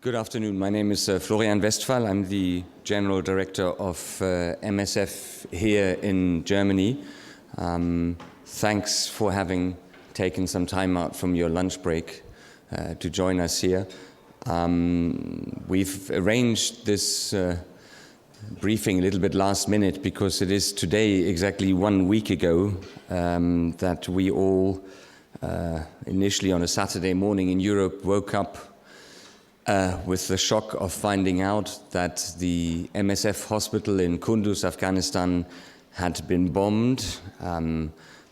Good afternoon. My name is Florian Westphal. I'm the General Director of MSF here in Germany. Thanks for having taken some time out from your lunch break to join us here. We've arranged this briefing a little bit last minute because it is today exactly 1 week ago that we all, initially on a Saturday morning in Europe, woke up with the shock of finding out that the MSF hospital in Kunduz, Afghanistan, had been bombed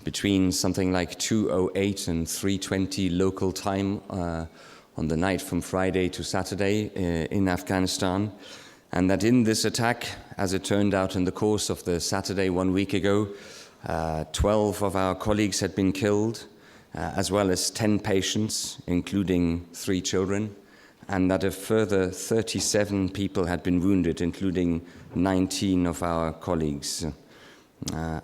between something like 2:08 and 3:20 local time on the night from Friday to Saturday in Afghanistan. And that in this attack, as it turned out in the course of the Saturday 1 week ago, 12 of our colleagues had been killed, as well as 10 patients, including 3 children. And that a further 37 people had been wounded, including 19 of our colleagues.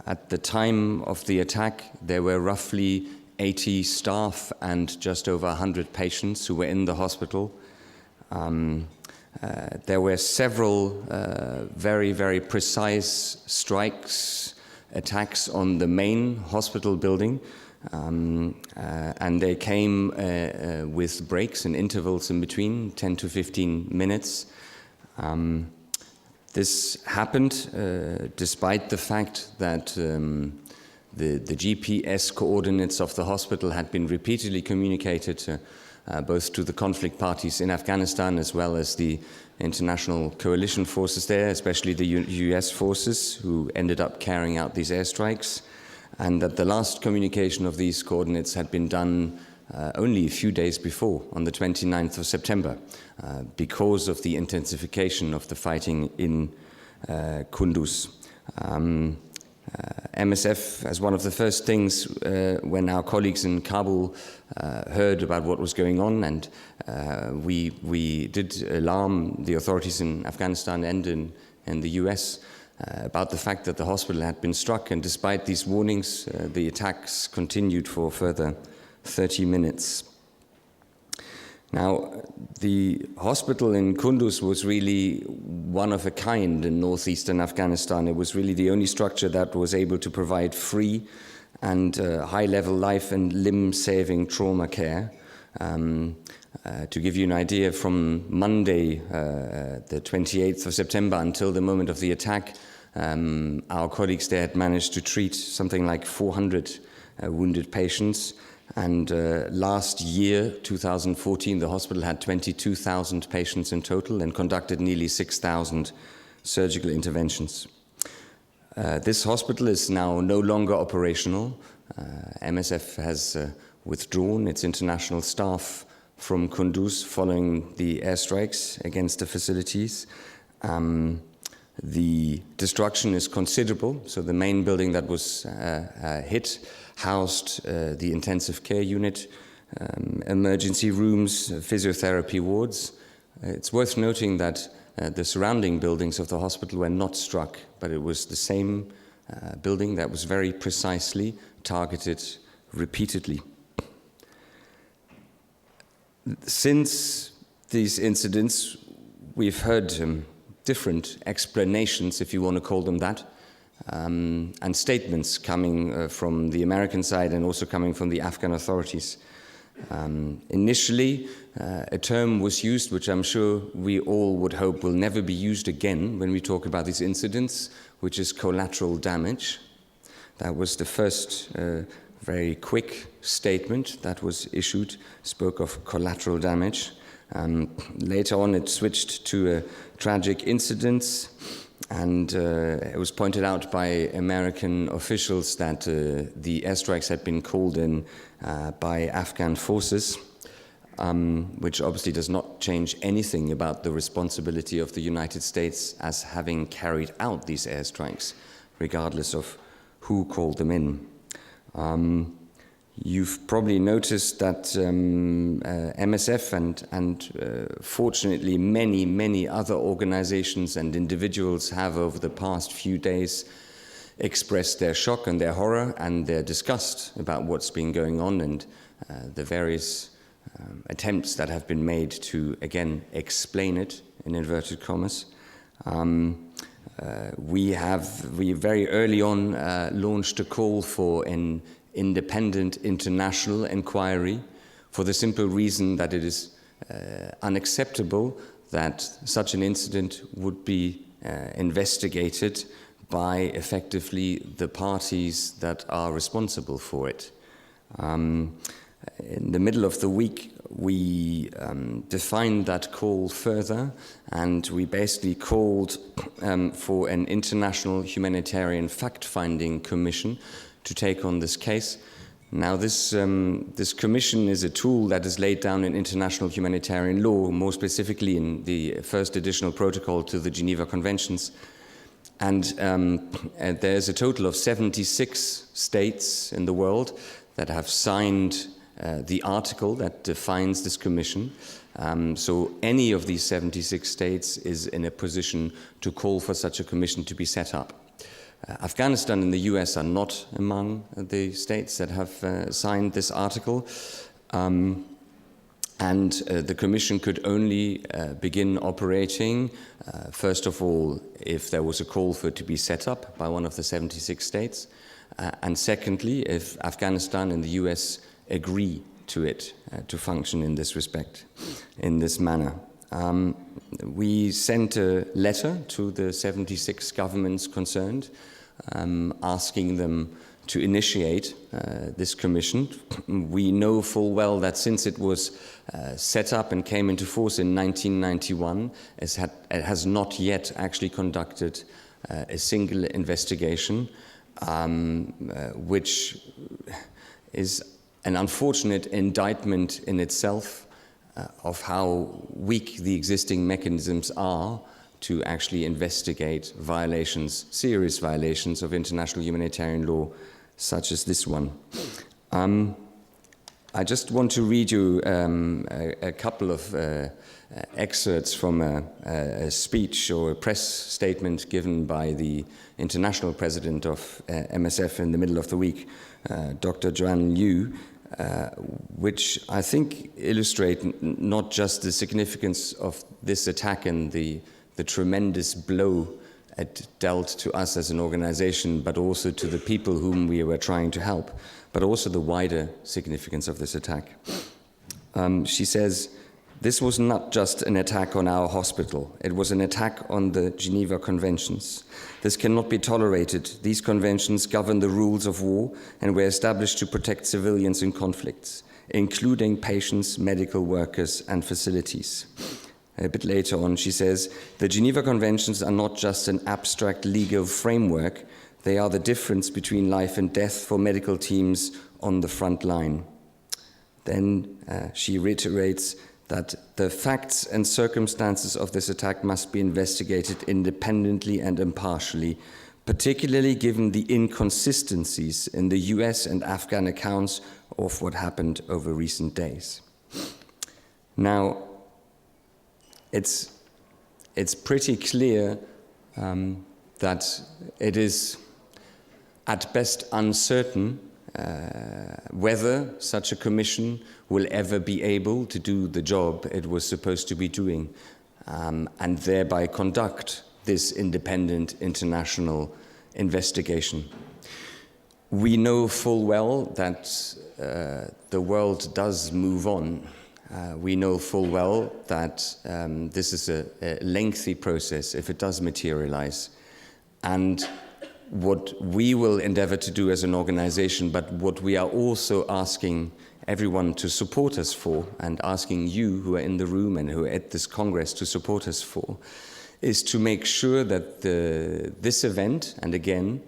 At the time of the attack, there were roughly 80 staff and just over 100 patients who were in the hospital. There were several very, very precise strikes, attacks on the main hospital building. And they came with breaks and intervals in between, 10 to 15 minutes. This happened despite the fact that the GPS coordinates of the hospital had been repeatedly communicated both to the conflict parties in Afghanistan as well as the international coalition forces there, especially the US forces who ended up carrying out these airstrikes. And that the last communication of these coordinates had been done only a few days before, on the 29th of September, because of the intensification of the fighting in Kunduz. MSF, as one of the first things when our colleagues in Kabul heard about what was going on, and we did alarm the authorities in Afghanistan and in the US about the fact that the hospital had been struck, and despite these warnings, the attacks continued for further 30 minutes. Now, the hospital in Kunduz was really one of a kind in northeastern Afghanistan. It was really the only structure that was able to provide free and high-level life and limb-saving trauma care. To give you an idea, from Monday, the 28th of September, until the moment of the attack, our colleagues there had managed to treat something like 400 wounded patients. And last year, 2014, the hospital had 22,000 patients in total and conducted nearly 6,000 surgical interventions. This hospital is now no longer operational. MSF has withdrawn its international staff from Kunduz following the airstrikes against the facilities. The destruction is considerable. So the main building that was hit housed the intensive care unit, emergency rooms, physiotherapy wards. It's worth noting that the surrounding buildings of the hospital were not struck, but it was the same building that was very precisely targeted repeatedly. Since these incidents, we've heard different explanations, if you want to call them that, and statements coming from the American side and also coming from the Afghan authorities. Initially, a term was used, which I'm sure we all would hope will never be used again when we talk about these incidents, which is collateral damage. That was the first very quick statement that was issued, spoke of collateral damage. Later on, it switched to tragic incidents, and it was pointed out by American officials that the airstrikes had been called in by Afghan forces, which obviously does not change anything about the responsibility of the United States as having carried out these airstrikes, regardless of who called them in. You've probably noticed that MSF and fortunately many other organizations and individuals have over the past few days expressed their shock and their horror and their disgust about what's been going on and the various attempts that have been made to, again, explain it, in inverted commas. We very early on launched a call for an independent international inquiry for the simple reason that it is unacceptable that such an incident would be investigated by effectively the parties that are responsible for it. In the middle of the week, we defined that call further, and we basically called for an international humanitarian fact-finding commission to take on this case. Now, this commission is a tool that is laid down in international humanitarian law, more specifically in the first additional protocol to the Geneva Conventions. And there's a total of 76 states in the world that have signed the article that defines this commission. So any of these 76 states is in a position to call for such a commission to be set up. Afghanistan and the US are not among the states that have signed this article. And the Commission could only begin operating, first of all, if there was a call for it to be set up by one of the 76 states, and secondly, if Afghanistan and the US agree to it, to function in this respect, in this manner. We sent a letter to the 76 governments concerned, asking them to initiate this commission. We know full well that since it was set up and came into force in 1991, it has not yet actually conducted a single investigation, which is an unfortunate indictment in itself of how weak the existing mechanisms are to actually investigate violations, serious violations of international humanitarian law, such as this one. I just want to read you a couple of excerpts from a speech or a press statement given by the international president of MSF in the middle of the week, Dr. Joanne Liu, which I think illustrate not just the significance of this attack and the tremendous blow it dealt to us as an organization, but also to the people whom we were trying to help, but also the wider significance of this attack. She says, "This was not just an attack on our hospital. It was an attack on the Geneva Conventions. This cannot be tolerated. These conventions govern the rules of war and were established to protect civilians in conflicts, including patients, medical workers, and facilities." A bit later on, she says, "The Geneva Conventions are not just an abstract legal framework. They are the difference between life and death for medical teams on the front line." Then she reiterates that the facts and circumstances of this attack must be investigated independently and impartially, particularly given the inconsistencies in the US and Afghan accounts of what happened over recent days. Now, it's pretty clear that it is at best uncertain whether such a commission will ever be able to do the job it was supposed to be doing, and thereby conduct this independent international investigation. We know full well that the world does move on. We know full well that this is a lengthy process if it does materialize. And what we will endeavor to do as an organization, but what we are also asking everyone to support us for, and asking you who are in the room and who are at this Congress to support us for, is to make sure that this event, and again,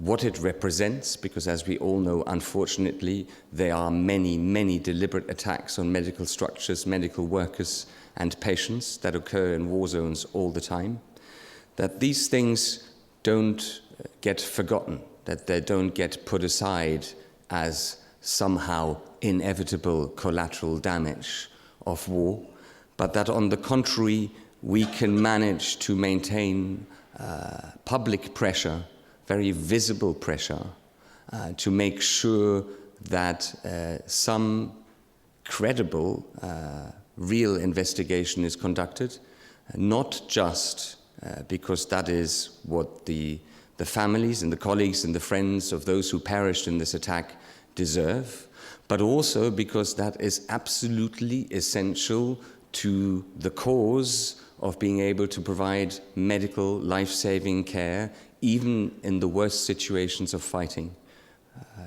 what it represents, because as we all know, unfortunately, there are many, many deliberate attacks on medical structures, medical workers, and patients that occur in war zones all the time, that these things don't get forgotten, that they don't get put aside as somehow inevitable collateral damage of war, but that on the contrary, we can manage to maintain public pressure, very visible pressure, to make sure that some credible, real investigation is conducted, not just because that is what the families and the colleagues and the friends of those who perished in this attack deserve, but also because that is absolutely essential to the cause of being able to provide medical, life-saving care, even in the worst situations of fighting.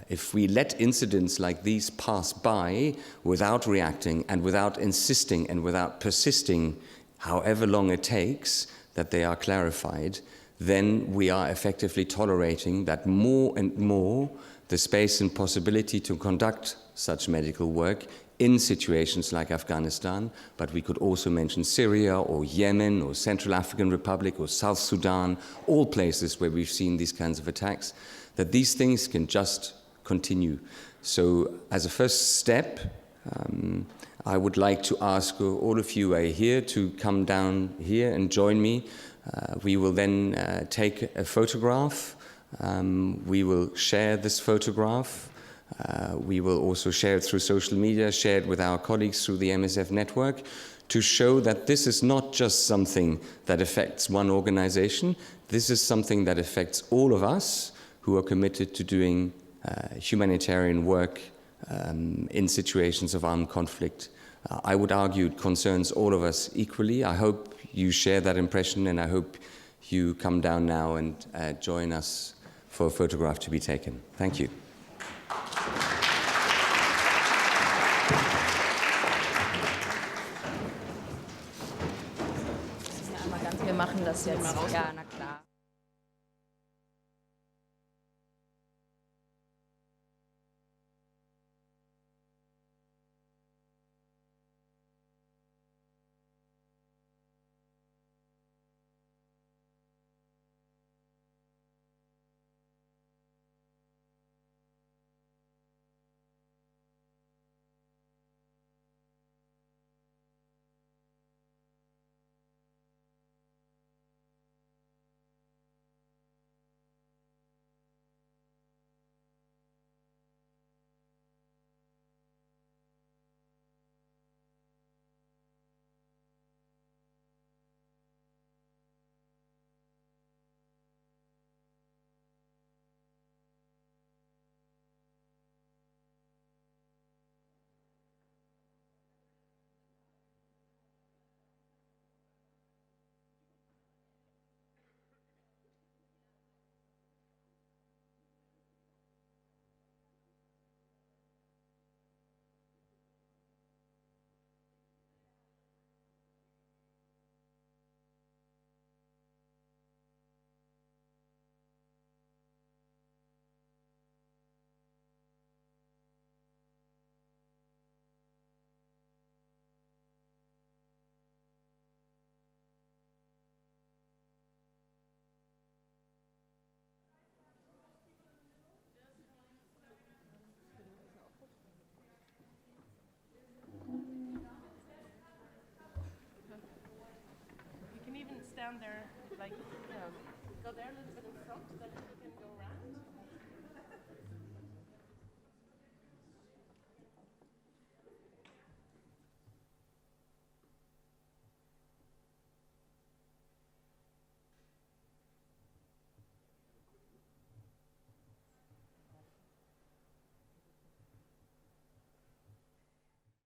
If we let incidents like these pass by without reacting and without insisting and without persisting, however long it takes, that they are clarified, then we are effectively tolerating that more and more the space and possibility to conduct such medical work in situations like Afghanistan, but we could also mention Syria or Yemen or Central African Republic or South Sudan, all places where we've seen these kinds of attacks, that these things can just continue. So as a first step, I would like to ask all of you here to come down here and join me. We will then take a photograph. We will share this photograph. We will also share it through social media, share it with our colleagues through the MSF network, to show that this is not just something that affects one organization. This is something that affects all of us who are committed to doing humanitarian work in situations of armed conflict. I would argue it concerns all of us equally. I hope you share that impression, and I hope you come down now and join us for a photograph to be taken. Thank you. Wir machen das jetzt. Ja, na klar. Stand there, like, go there a little bit in front, then you can go around.